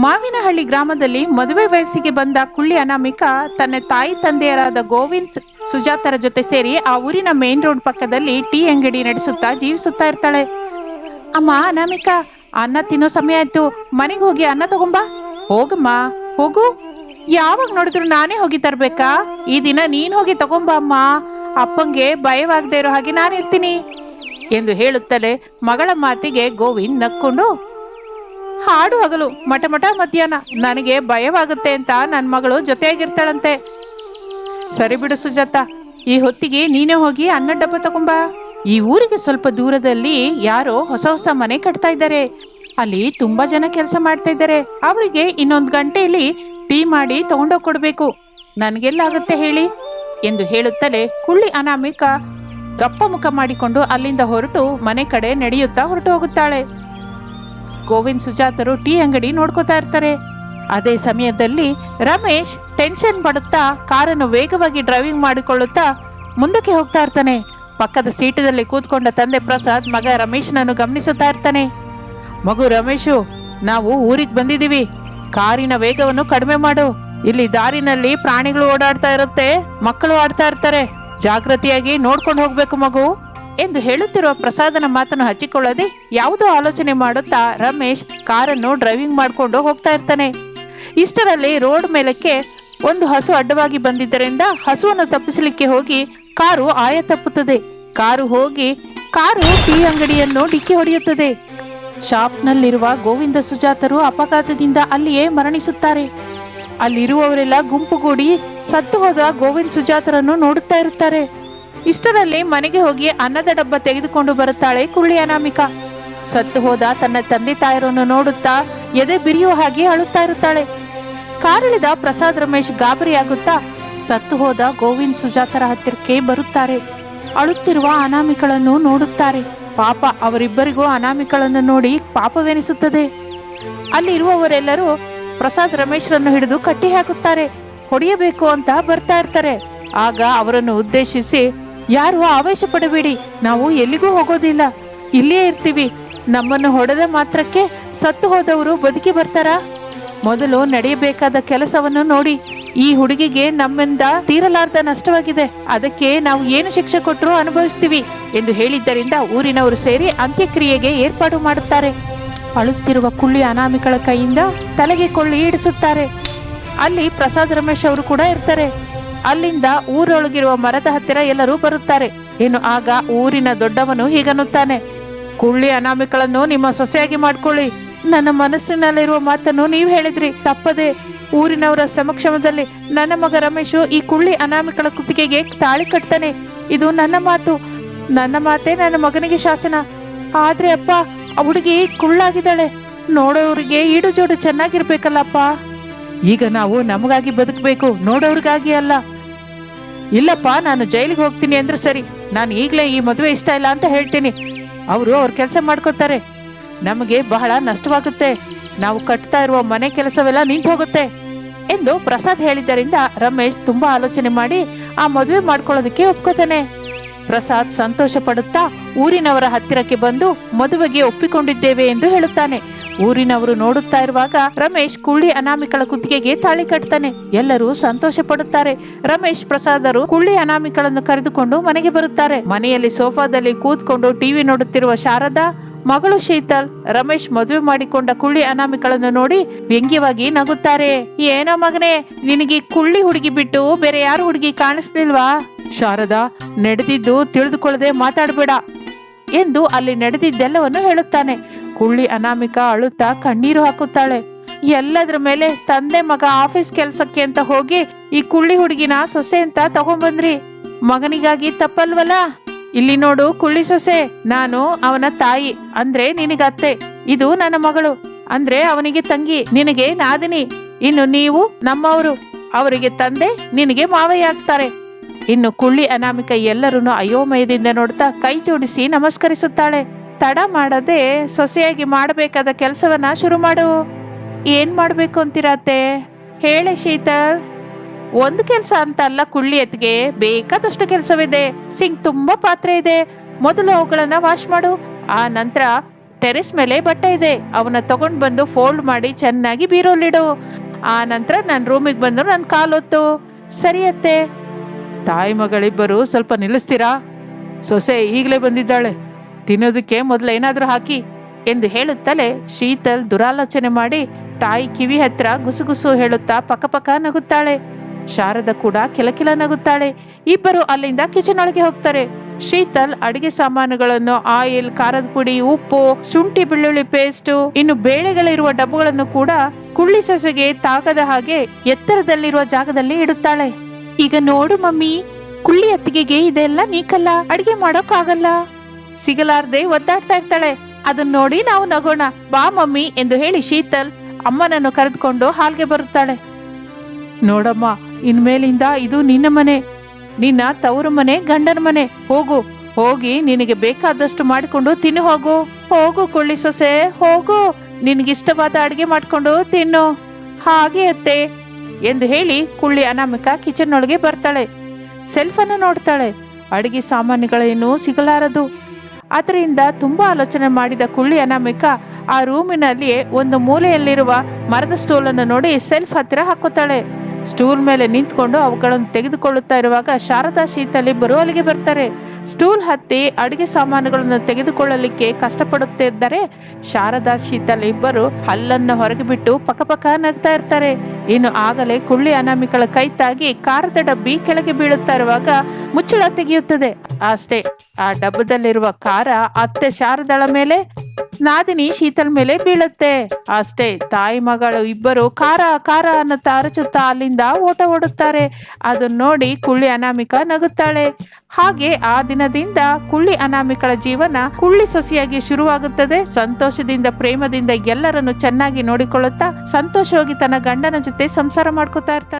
ಮಾವಿನಹಳ್ಳಿ ಗ್ರಾಮದಲ್ಲಿ ಮದುವೆ ವಯಸ್ಸಿಗೆ ಬಂದ ಕುಳ್ಳಿ ಅನಾಮಿಕಾ ತನ್ನ ತಾಯಿ ತಂದೆಯರಾದ ಗೋವಿಂದ್ ಸುಜಾತರ ಜೊತೆ ಸೇರಿ ಆ ಊರಿನ ಮೇನ್ ರೋಡ್ ಪಕ್ಕದಲ್ಲಿ ಟೀ ಅಂಗಡಿ ನಡೆಸುತ್ತಾ ಜೀವಿಸುತ್ತಾ ಇರ್ತಾಳೆ. ಅಮ್ಮ ಅನಾಮಿಕಾ, ಅನ್ನ ತಿನ್ನೋ ಸಮಯ ಆಯ್ತು, ಮನೆಗೆ ಹೋಗಿ ಅನ್ನ ತಗೊಂಬಾ. ಹೋಗಮ್ಮ ಹೋಗು. ಯಾವಾಗ ನೋಡಿದ್ರು ನಾನೇ ಹೋಗಿ ತರ್ಬೇಕಾ? ಈ ದಿನ ನೀನ್ ಹೋಗಿ ತಗೊಂಬಾ ಅಮ್ಮ. ಅಪ್ಪಂಗೆ ಭಯವಾಗದೆ ಇರೋ ಹಾಗೆ ನಾನಿರ್ತೀನಿ ಎಂದು ಹೇಳುತ್ತಲೇ ಮಗಳ ಮಾತಿಗೆ ಗೋವಿಂದ್ ನಕ್ಕೊಂಡು, ಹಾಡು ಹಗಲು ಮಠ ಮಠ ಮಧ್ಯಾಹ್ನ ನನಗೆ ಭಯವಾಗುತ್ತೆ ಅಂತ ನನ್ನ ಮಗಳು ಜೊತೆಯಾಗಿರ್ತಾಳಂತೆ. ಸರಿ ಬಿಡು ಸುಜಾತ, ಈ ಹೊತ್ತಿಗೆ ನೀನೇ ಹೋಗಿ ಅನ್ನ ಡಬ್ಬ ತಗೊಂಬಾ. ಈ ಊರಿಗೆ ಸ್ವಲ್ಪ ದೂರದಲ್ಲಿ ಯಾರೋ ಹೊಸ ಹೊಸ ಮನೆ ಕಟ್ತಾ ಇದ್ದಾರೆ. ಅಲ್ಲಿ ತುಂಬಾ ಜನ ಕೆಲಸ ಮಾಡ್ತಾ ಇದ್ದಾರೆ. ಅವರಿಗೆ ಇನ್ನೊಂದು ಗಂಟೆಯಲ್ಲಿ ಟೀ ಮಾಡಿ ತಗೊಂಡೋಗಿ ಕೊಡ್ಬೇಕು. ನನ್ಗೆಲ್ಲಾಗುತ್ತೆ ಹೇಳಿ ಎಂದು ಹೇಳುತ್ತಲೇ ಕುಳ್ಳಿ ಅನಾಮಿಕಾ ಗಪ್ಪ ಮುಖ ಮಾಡಿಕೊಂಡು ಅಲ್ಲಿಂದ ಹೊರಟು ಮನೆ ಕಡೆ ನಡೆಯುತ್ತಾ ಹೊರಟು ಹೋಗುತ್ತಾಳೆ. ಗೋವಿಂದ್ ಸುಜಾತರು ಟೀ ಅಂಗಡಿ ನೋಡ್ಕೋತಾ ಇರ್ತಾರೆ. ಅದೇ ಸಮಯದಲ್ಲಿ ರಮೇಶ್ ಟೆನ್ಷನ್ ಪಡುತ್ತಾ ಕಾರನ್ನು ವೇಗವಾಗಿ ಡ್ರೈವಿಂಗ್ ಮಾಡಿಕೊಳ್ಳುತ್ತಾ ಮುಂದಕ್ಕೆ ಹೋಗ್ತಾ ಇರ್ತಾನೆ. ಪಕ್ಕದ ಸೀಟದಲ್ಲಿ ಕೂತ್ಕೊಂಡ ತಂದೆ ಪ್ರಸಾದ್ ಮಗ ರಮೇಶ್ನನ್ನು ಗಮನಿಸುತ್ತಾ ಇರ್ತಾನೆ. ಮಗು ರಮೇಶು, ನಾವು ಊರಿಗೆ ಬಂದಿದ್ದೀವಿ. ಕಾರಿನ ವೇಗವನ್ನು ಕಡಿಮೆ ಮಾಡು. ಇಲ್ಲಿ ದಾರಿನಲ್ಲಿ ಪ್ರಾಣಿಗಳು ಓಡಾಡ್ತಾ ಇರುತ್ತೆ, ಮಕ್ಕಳು ಆಡ್ತಾ ಇರ್ತಾರೆ. ಜಾಗೃತಿಯಾಗಿ ನೋಡ್ಕೊಂಡು ಹೋಗ್ಬೇಕು ಮಗು ಎಂದು ಹೇಳುತ್ತಿರುವ ಪ್ರಸಾದನ ಮಾತನ್ನು ಹಚ್ಚಿಕೊಳ್ಳದೆ ಯಾವುದೋ ಆಲೋಚನೆ ಮಾಡುತ್ತಾ ರಮೇಶ್ ಕಾರನ್ನು ಡ್ರೈವಿಂಗ್ ಮಾಡಿಕೊಂಡು ಹೋಗ್ತಾ ಇರ್ತಾನೆ. ಇಷ್ಟರಲ್ಲಿ ರೋಡ್ ಮೇಲಕ್ಕೆ ಒಂದು ಹಸು ಅಡ್ಡವಾಗಿ ಬಂದಿದ್ದರಿಂದ ಹಸುವನ್ನು ತಪ್ಪಿಸಲಿಕ್ಕೆ ಹೋಗಿ ಕಾರು ಆಯ ತಪ್ಪುತ್ತದೆ. ಕಾರು ಟೀ ಅಂಗಡಿಯನ್ನು ಡಿಕ್ಕಿ ಹೊಡೆಯುತ್ತದೆ. ಶಾಪ್ನಲ್ಲಿರುವ ಗೋವಿಂದ ಸುಜಾತರು ಅಪಘಾತದಿಂದ ಅಲ್ಲಿಯೇ ಮರಣಿಸುತ್ತಾರೆ. ಅಲ್ಲಿರುವವರೆಲ್ಲ ಗುಂಪುಗೂಡಿ ಸತ್ತು ಹೋದ ಗೋವಿಂದ್ ಸುಜಾತರನ್ನು ನೋಡುತ್ತಾ ಇರುತ್ತಾರೆ. ಇಷ್ಟರಲ್ಲಿ ಮನೆಗೆ ಹೋಗಿ ಅನ್ನದ ಡಬ್ಬ ತೆಗೆದುಕೊಂಡು ಬರುತ್ತಾಳೆ ಕುಳ್ಳಿ ಅನಾಮಿಕಾ. ಸತ್ತು ಹೋದ ತನ್ನ ತಂದೆ ತಾಯರನ್ನು ನೋಡುತ್ತಾ ಎದೆ ಬಿರಿಯುವ ಹಾಗೆ ಅಳುತ್ತಾ ಇರುತ್ತಾಳೆ. ಕಾರಿಳಿದ ಪ್ರಸಾದ್ ರಮೇಶ್ ಗಾಬರಿಯಾಗುತ್ತಾ ಸತ್ತು ಹೋದ ಗೋವಿಂದ್ ಸುಜಾತರ ಹತ್ತಿರಕ್ಕೆ ಬರುತ್ತಾರೆ. ಅಳುತ್ತಿರುವ ಅನಾಮಿಕಳನ್ನು ನೋಡುತ್ತಾರೆ. ಪಾಪ, ಅವರಿಬ್ಬರಿಗೂ ಅನಾಮಿಕಳನ್ನು ನೋಡಿ ಪಾಪವೆನಿಸುತ್ತದೆ. ಅಲ್ಲಿ ಇರುವವರೆಲ್ಲರೂ ಪ್ರಸಾದ್ ರಮೇಶ್ರನ್ನು ಹಿಡಿದು ಕಟ್ಟಿ ಹಾಕುತ್ತಾರೆ. ಹೊಡೆಯಬೇಕು ಅಂತ ಬರ್ತಾ ಇರ್ತಾರೆ. ಆಗ ಅವರನ್ನು ಉದ್ದೇಶಿಸಿ, ಯಾರು ಆವೇಶ ಪಡಬೇಡಿ, ನಾವು ಎಲ್ಲಿಗೂ ಹೋಗೋದಿಲ್ಲ, ಇಲ್ಲೇ ಇರ್ತೀವಿ. ನಮ್ಮನ್ನು ಹೊಡೆದ ಮಾತ್ರಕ್ಕೆ ಸತ್ತು ಹೋದವರು ಬದುಕಿ ಬರ್ತಾರಾ? ಮೊದಲು ನಡೆಯಬೇಕಾದ ಕೆಲಸವನ್ನು ನೋಡಿ. ಈ ಹುಡುಗಿಗೆ ನಮ್ಮಿಂದ ತೀರಲಾರ್ದ ನಷ್ಟವಾಗಿದೆ. ಅದಕ್ಕೆ ನಾವು ಏನು ಶಿಕ್ಷೆ ಕೊಟ್ಟರೂ ಅನುಭವಿಸ್ತೀವಿ ಎಂದು ಹೇಳಿದ್ದರಿಂದ ಊರಿನವರು ಸೇರಿ ಅಂತ್ಯಕ್ರಿಯೆಗೆ ಏರ್ಪಾಡು ಮಾಡುತ್ತಾರೆ. ಅಳುತ್ತಿರುವ ಕುಳ್ಳಿ ಅನಾಮಿಕಳ ಕೈಯಿಂದ ತಲೆಗೆ ಕೊಳ್ಳಿ ಇಡಿಸುತ್ತಾರೆ. ಅಲ್ಲಿ ಪ್ರಸಾದ್ ರಮೇಶ್ ಅವರು ಕೂಡ ಇರ್ತಾರೆ. ಅಲ್ಲಿಂದ ಊರೊಳಗಿರುವ ಮರದ ಹತ್ತಿರ ಎಲ್ಲರೂ ಬರುತ್ತಾರೆ. ಇನ್ನು ಆಗ ಊರಿನ ದೊಡ್ಡವನು ಹೀಗನ್ನುತ್ತಾನೆ, ಕುಳ್ಳಿ ಅನಾಮಿಕಳನ್ನು ನಿಮ್ಮ ಸೊಸೆಯಾಗಿ ಮಾಡ್ಕೊಳ್ಳಿ. ನನ್ನ ಮನಸ್ಸಿನಲ್ಲಿರುವ ಮಾತನ್ನು ನೀವು ಹೇಳಿದ್ರಿ, ತಪ್ಪದೆ ಊರಿನವರ ಸಮಕ್ಷಮದಲ್ಲಿ ನನ್ನ ಮಗ ರಮೇಶು ಈ ಕುಳ್ಳಿ ಅನಾಮಿಕಳ ಕುತ್ತಿಗೆಗೆ ತಾಳಿ ಕಟ್ತಾನೆ. ಇದು ನನ್ನ ಮಾತು, ನನ್ನ ಮಾತೆ ನನ್ನ ಮಗನಿಗೆ ಶಾಸನ. ಆದ್ರೆ ಅಪ್ಪ, ಆ ಹುಡುಗಿ ಕುಳ್ಳಾಗಿದ್ದಾಳೆ. ನೋಡೋರಿಗೆ ಈಡು ಜೋಡು ಚೆನ್ನಾಗಿರ್ಬೇಕಲ್ಲಪ್ಪ. ಈಗ ನಾವು ನಮಗಾಗಿ ಬದುಕಬೇಕು, ನೋಡೋರಿಗಾಗಿ ಅಲ್ಲ. ಇಲ್ಲಪ್ಪ, ನಾನು ಜೈಲಿಗೆ ಹೋಗ್ತೀನಿ ಅಂದ್ರೆ ಸರಿ, ನಾನು ಈಗಲೇ ಈ ಮದುವೆ ಇಷ್ಟ ಇಲ್ಲ ಅಂತ ಹೇಳ್ತೀನಿ. ಅವರು ಅವ್ರ ಕೆಲಸ ಮಾಡ್ಕೋತಾರೆ, ನಮಗೆ ಬಹಳ ನಷ್ಟವಾಗುತ್ತೆ. ನಾವು ಕಟ್ತಾ ಇರುವ ಮನೆ ಕೆಲಸವೆಲ್ಲ ನಿಂತು ಹೋಗುತ್ತೆ ಎಂದು ಪ್ರಸಾದ್ ಹೇಳಿದ್ದರಿಂದ ರಮೇಶ್ ತುಂಬಾ ಆಲೋಚನೆ ಮಾಡಿ ಆ ಮದುವೆ ಮಾಡ್ಕೊಳ್ಳೋದಕ್ಕೆ ಒಪ್ಕೋತಾನೆ. ಪ್ರಸಾದ್ ಸಂತೋಷ ಪಡುತ್ತಾ ಊರಿನವರ ಹತ್ತಿರಕ್ಕೆ ಬಂದು ಮದುವೆಗೆ ಒಪ್ಪಿಕೊಂಡಿದ್ದೇವೆ ಎಂದು ಹೇಳುತ್ತಾನೆ. ಊರಿನವರು ನೋಡುತ್ತಾ ಇರುವಾಗ ರಮೇಶ್ ಕುಳ್ಳಿ ಅನಾಮಿಕಳ ಕುತ್ತಿಗೆಗೆ ತಾಳಿ ಕಟ್ತಾನೆ. ಎಲ್ಲರೂ ಸಂತೋಷ ಪಡುತ್ತಾರೆ. ರಮೇಶ್ ಪ್ರಸಾದರು ಕುಳ್ಳಿ ಅನಾಮಿಕಳನ್ನು ಕರೆದುಕೊಂಡು ಮನೆಗೆ ಬರುತ್ತಾರೆ. ಮನೆಯಲ್ಲಿ ಸೋಫಾದಲ್ಲಿ ಕೂತ್ಕೊಂಡು ಟಿವಿ ನೋಡುತ್ತಿರುವ ಶಾರದಾ, ಮಗಳು ಶೀತಲ್, ರಮೇಶ್ ಮದುವೆ ಮಾಡಿಕೊಂಡ ಕುಳ್ಳಿ ಅನಾಮಿಕಳನ್ನು ನೋಡಿ ವ್ಯಂಗ್ಯವಾಗಿ ನಗುತ್ತಾರೆ. ಏನೋ ಮಗನೇ, ನಿನಗೆ ಕುಳ್ಳಿ ಹುಡುಗಿ ಬಿಟ್ಟು ಬೇರೆ ಯಾರು ಹುಡುಗಿ ಕಾಣಿಸ್ಲಿಲ್ವಾ? ಶಾರದಾ, ನಡೆದಿದ್ದು ತಿಳಿದುಕೊಳ್ಳದೆ ಮಾತಾಡಬೇಡ ಎಂದು ಅಲ್ಲಿ ನಡೆದಿದ್ದೆಲ್ಲವನ್ನು ಹೇಳುತ್ತಾನೆ. ಕುಳ್ಳಿ ಅನಾಮಿಕಾ ಅಳುತ್ತಾ ಕಣ್ಣೀರು ಹಾಕುತ್ತಾಳೆ. ಎಲ್ಲದ್ರ ಮೇಲೆ ತಂದೆ ಮಗ ಆಫೀಸ್ ಕೆಲ್ಸಕ್ಕೆ ಅಂತ ಹೋಗಿ ಈ ಕುಳ್ಳಿ ಹುಡುಗಿನ ಸೊಸೆ ಅಂತ ತಗೊಂಡ್ಬಂದ್ರಿ. ಮಗನಿಗಾಗಿ ತಪ್ಪಲ್ವಲ್ಲ? ಇಲ್ಲಿ ನೋಡು ಕುಳ್ಳಿ ಸೊಸೆ, ನಾನು ಅವನ ತಾಯಿ ಅಂದ್ರೆ ನಿನಗೆ ಅತ್ತೆ, ಇದು ನನ್ನ ಮಗಳು ಅಂದ್ರೆ ಅವನಿಗೆ ತಂಗಿ, ನಿನಗೆ ನಾದಿನಿ. ಇನ್ನು ನೀವು ನಮ್ಮವರು, ಅವರಿಗೆ ತಂದೆ, ನಿನಗೆ ಮಾವಯ್ಯ ಆಗ್ತಾರೆ. ಇನ್ನು ಕುಳ್ಳಿ ಅನಾಮಿಕ ಎಲ್ಲರನ್ನು ಅಯೋಮಯದಿಂದ ನೋಡ್ತಾ ಕೈ ಜೋಡಿಸಿ ನಮಸ್ಕರಿಸುತ್ತಾಳೆ. ತಡ ಮಾಡದೆ ಸೊಸೆಯಾಗಿ ಮಾಡಬೇಕಾದ ಕೆಲಸವನ್ನ ಶುರು ಮಾಡು. ಏನ್ ಮಾಡ್ಬೇಕು ಅಂತೀರತ್ತೆ? ಹೇಳೆ ಶೀತಲ್. ಒಂದು ಕೆಲಸ ಅಂತ ಅಲ್ಲ ಕುಳ್ಳಿ ಎತ್ಗೆ, ಬೇಕಾದಷ್ಟು ಕೆಲಸವಿದೆ. ಸಿಂಕ್ ತುಂಬಾ ಪಾತ್ರೆ ಇದೆ, ಮೊದಲು ಅವುಗಳನ್ನ ವಾಶ್ ಮಾಡು. ಆ ನಂತರ ಟೆರೆಸ್ ಮೇಲೆ ಬಟ್ಟೆ ಇದೆ, ಅವನ್ನ ತಗೊಂಡ್ ಬಂದು ಫೋಲ್ಡ್ ಮಾಡಿ ಚೆನ್ನಾಗಿ ಬೀರೋಲಿಡು. ಆ ನಂತರ ನನ್ನ ರೂಮಿಗೆ ಬಂದು ನನ್ನ ಕಾಲೊತ್ತು. ಸರಿ ಅತ್ತೆ. ತಾಯಿ ಮಗಳಿಬ್ಬರು ಸ್ವಲ್ಪ ನಿಲ್ಲಿಸ್ತೀರಾ? ಸೊಸೆ ಈಗಲೇ ಬಂದಿದ್ದಾಳೆ, ತಿನ್ನೋದಕ್ಕೆ ಮೊದಲು ಏನಾದರೂ ಹಾಕಿ ಎಂದು ಹೇಳುತ್ತಲೇ ಶೀತಲ್ ದುರಾಲೋಚನೆ ಮಾಡಿ ತಾಯಿ ಕಿವಿ ಹತ್ರ ಗುಸುಗುಸು ಹೇಳುತ್ತಾ ಪಕ್ಕ ನಗುತ್ತಾಳೆ. ಶಾರದಾ ಕೂಡ ಕಿಲಕಿಲ ನಗುತ್ತಾಳೆ. ಇಬ್ಬರು ಅಲ್ಲಿಂದ ಕಿಚನ್ ಒಳಗೆ ಹೋಗ್ತಾರೆ. ಶೀತಲ್ ಅಡಿಗೆ ಸಾಮಾನುಗಳನ್ನು, ಆಯಿಲ್, ಖಾರದ ಪುಡಿ, ಉಪ್ಪು, ಶುಂಠಿ ಬೆಳ್ಳುಳ್ಳಿ ಪೇಸ್ಟು, ಇನ್ನು ಬೇಳೆಗಳಿರುವ ಡಬ್ಬಗಳನ್ನು ಕೂಡ ಕುಳ್ಳಿ ಸೊಸೆಗೆ ತಾಗದ ಹಾಗೆ ಎತ್ತರದಲ್ಲಿರುವ ಜಾಗದಲ್ಲಿ ಇಡುತ್ತಾಳೆ. ಈಗ ನೋಡು ಮಮ್ಮಿ, ಕುಳ್ಳಿ ಅತ್ತಿಗೆಗೆ ಇದೆಲ್ಲ ನೀಕಲ್ಲ, ಅಡಿಗೆ ಮಾಡೋಕ್ಕಾಗಲ್ಲ, ಸಿಗಲಾರ್ದೆ ಒದ್ದಾಡ್ತಾ ಇರ್ತಾಳೆ. ಅದನ್ನ ನೋಡಿ ನಾವು ನಗೋಣ, ಬಾ ಮಮ್ಮಿ ಎಂದು ಹೇಳಿ ಶೀತಲ್ ಅಮ್ಮನನ್ನು ಕರೆದುಕೊಂಡು ಹಾಲ್ಗೆ ಬರುತ್ತಾಳೆ. ನೋಡಮ್ಮ, ಇನ್ಮೇಲಿಂದ ಇದು ನಿನ್ನ ಮನೆ, ನಿನ್ನ ತವರು ಮನೆ, ಗಂಡನ ಮನೆ. ಹೋಗಿ ನಿನಗೆ ಬೇಕಾದಷ್ಟು ಮಾಡಿಕೊಂಡು ತಿನ್ನು ಹೋಗು. ಹೋಗು ಕುಳ್ಳಿ ಸೊಸೆ, ಹೋಗು, ನಿನಗಿಷ್ಟವಾದ ಅಡಿಗೆ ಮಾಡ್ಕೊಂಡು ತಿನ್ನು. ಹಾಗೆ ಅತ್ತೆ ಎಂದು ಹೇಳಿ ಕುಳ್ಳಿ ಅನಾಮಿಕಾ ಕಿಚನ್ ಒಳಗೆ ಬರ್ತಾಳೆ. ಸೆಲ್ಫನ್ನು ನೋಡ್ತಾಳೆ. ಅಡಿಗೆ ಸಾಮಾನುಗಳೇನು ಸಿಗಲಾರದು. ಅದರಿಂದ ತುಂಬಾ ಆಲೋಚನೆ ಮಾಡಿದ ಕುಳ್ಳಿ ಅನಾಮಿಕಾ ಆ ರೂಮಿನಲ್ಲಿ ಒಂದು ಮೂಲೆಯಲ್ಲಿರುವ ಮರದ ಸ್ಟೂಲನ್ನು ನೋಡಿ ಸೆಲ್ಫ್ ಹತ್ತಿರ ಹಾಕೋತಾಳೆ. ಸ್ಟೂಲ್ ಮೇಲೆ ನಿಂತ್ಕೊಂಡು ಅವುಗಳನ್ನು ತೆಗೆದುಕೊಳ್ಳುತ್ತಾ ಇರುವಾಗ ಶಾರದಾ ಶೀತಲ್ ಇಬ್ಬರು ಅಲ್ಲಿಗೆ ಬರ್ತಾರೆ. ಸ್ಟೂಲ್ ಹತ್ತಿ ಅಡಿಗೆ ಸಾಮಾನುಗಳನ್ನು ತೆಗೆದುಕೊಳ್ಳಲಿಕ್ಕೆ ಕಷ್ಟಪಡುತ್ತಿದ್ದರೆ ಶಾರದಾ ಶೀತಲ್ ಇಬ್ಬರು ಹಲ್ಲನ್ನು ಹೊರಗೆ ಬಿಟ್ಟು ಪಕ್ಕ ನಗ್ತಾ ಇರ್ತಾರೆ. ಇನ್ನು ಆಗಲೇ ಕುಳ್ಳಿ ಅನಾಮಿಕಳ ಕೈ ತಾಗಿ ಖಾರದ ಡಬ್ಬಿ ಕೆಳಗೆ ಬೀಳುತ್ತಾ ಇರುವಾಗ ಮುಚ್ಚಳ ತೆಗೆಯುತ್ತದೆ. ಅಷ್ಟೇ, ಆ ಡಬ್ಬದಲ್ಲಿರುವ ಖಾರ ಅತ್ತೆ ಶಾರದಳ ಮೇಲೆ, ನಾದಿನಿ ಶೀತಲ್ ಮೇಲೆ ಬೀಳುತ್ತೆ. ಅಷ್ಟೇ, ತಾಯಿ ಮಗಳು ಇಬ್ಬರು ಖಾರ ಅನ್ನುತ್ತಾ ಅರಚುತ್ತಾ ಅಲ್ಲಿಂದ ಓಡುತ್ತಾರೆ. ಅದನ್ನ ನೋಡಿ ಕುಳ್ಳಿ ಅನಾಮಿಕಾ ನಗುತ್ತಾಳೆ. ಹಾಗೆ ಆ ದಿನದಿಂದ ಕುಳ್ಳಿ ಅನಾಮಿಕಳ ಜೀವನ ಕುಳ್ಳಿ ಸೊಸೆಯಾಗಿ ಶುರುವಾಗುತ್ತದೆ. ಸಂತೋಷದಿಂದ, ಪ್ರೇಮದಿಂದ ಎಲ್ಲರನ್ನು ಚೆನ್ನಾಗಿ ನೋಡಿಕೊಳ್ಳುತ್ತಾ ಸಂತೋಷವಾಗಿ ತನ್ನ ಗಂಡನ ಜೊತೆ ಸಂಸಾರ ಮಾಡ್ಕೊತಾ ಇರ್ತಾಳೆ.